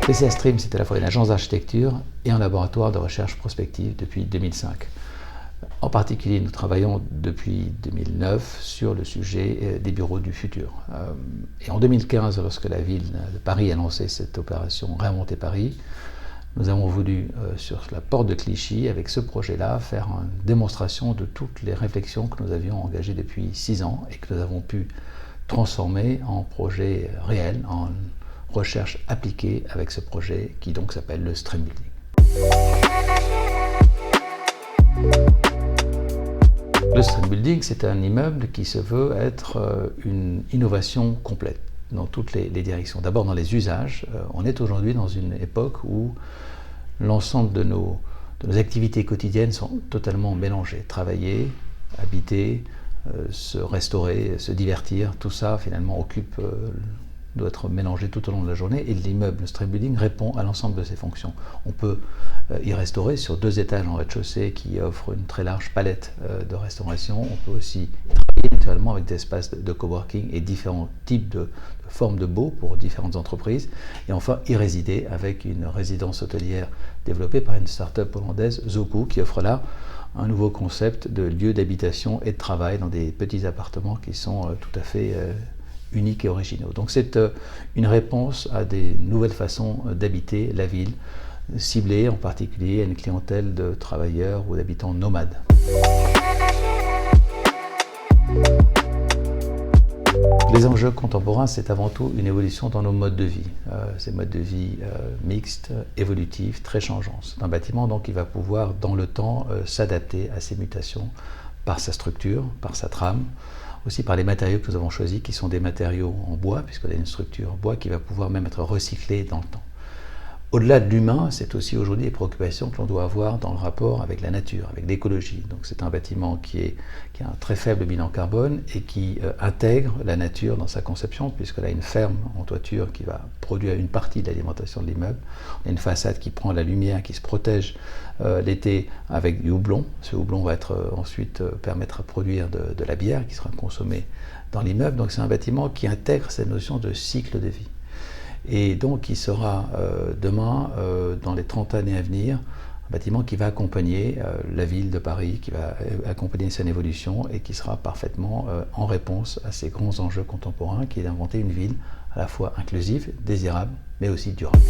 PCA Stream, c'est à la fois une agence d'architecture et un laboratoire de recherche prospective depuis 2005. En particulier, nous travaillons depuis 2009 sur le sujet des bureaux du futur. Et en 2015, lorsque la ville de Paris a lancé cette opération Réinventer Paris, nous avons voulu, sur la porte de Clichy, avec ce projet-là, faire une démonstration de toutes les réflexions que nous avions engagées depuis 6 ans et que nous avons pu transformer en projet réel, en recherche appliquée avec ce projet qui donc s'appelle le Stream Building. Le Stream Building, c'est un immeuble qui se veut être une innovation complète dans toutes les directions. D'abord dans les usages. On est aujourd'hui dans une époque où l'ensemble de nos activités quotidiennes sont totalement mélangées. Travailler, habiter, se restaurer, se divertir, tout ça finalement doit être mélangé tout au long de la journée, et l'immeuble Stream Building répond à l'ensemble de ces fonctions. On peut y restaurer sur 2 étages en rez-de-chaussée qui offrent une très large palette de restauration. On peut aussi travailler naturellement avec des espaces de coworking et différents types de formes de baux pour différentes entreprises. Et enfin, y résider avec une résidence hôtelière développée par une start-up hollandaise, Zoku, qui offre là un nouveau concept de lieu d'habitation et de travail dans des petits appartements qui sont tout à fait uniques et originaux. Donc c'est une réponse à des nouvelles façons d'habiter la ville, ciblée en particulier à une clientèle de travailleurs ou d'habitants nomades. Les enjeux contemporains, c'est avant tout une évolution dans nos modes de vie. Ces modes de vie mixtes, évolutifs, très changeants. C'est un bâtiment donc qui va pouvoir, dans le temps, s'adapter à ces mutations par sa structure, par sa trame, aussi par les matériaux que nous avons choisis, qui sont des matériaux en bois, puisqu'on a une structure en bois qui va pouvoir même être recyclée dans le temps. Au-delà de l'humain, c'est aussi aujourd'hui des préoccupations que l'on doit avoir dans le rapport avec la nature, avec l'écologie. Donc c'est un bâtiment qui a un très faible bilan carbone et qui intègre la nature dans sa conception, puisqu'elle a une ferme en toiture qui va produire une partie de l'alimentation de l'immeuble. On a une façade qui prend la lumière, qui se protège l'été avec du houblon. Ce houblon va ensuite permettre de produire de la bière qui sera consommée dans l'immeuble. Donc c'est un bâtiment qui intègre cette notion de cycle de vie. Et donc qui sera demain, dans les 30 années à venir, un bâtiment qui va accompagner la ville de Paris, qui va accompagner son évolution et qui sera parfaitement en réponse à ces grands enjeux contemporains, qui est d'inventer une ville à la fois inclusive, désirable, mais aussi durable.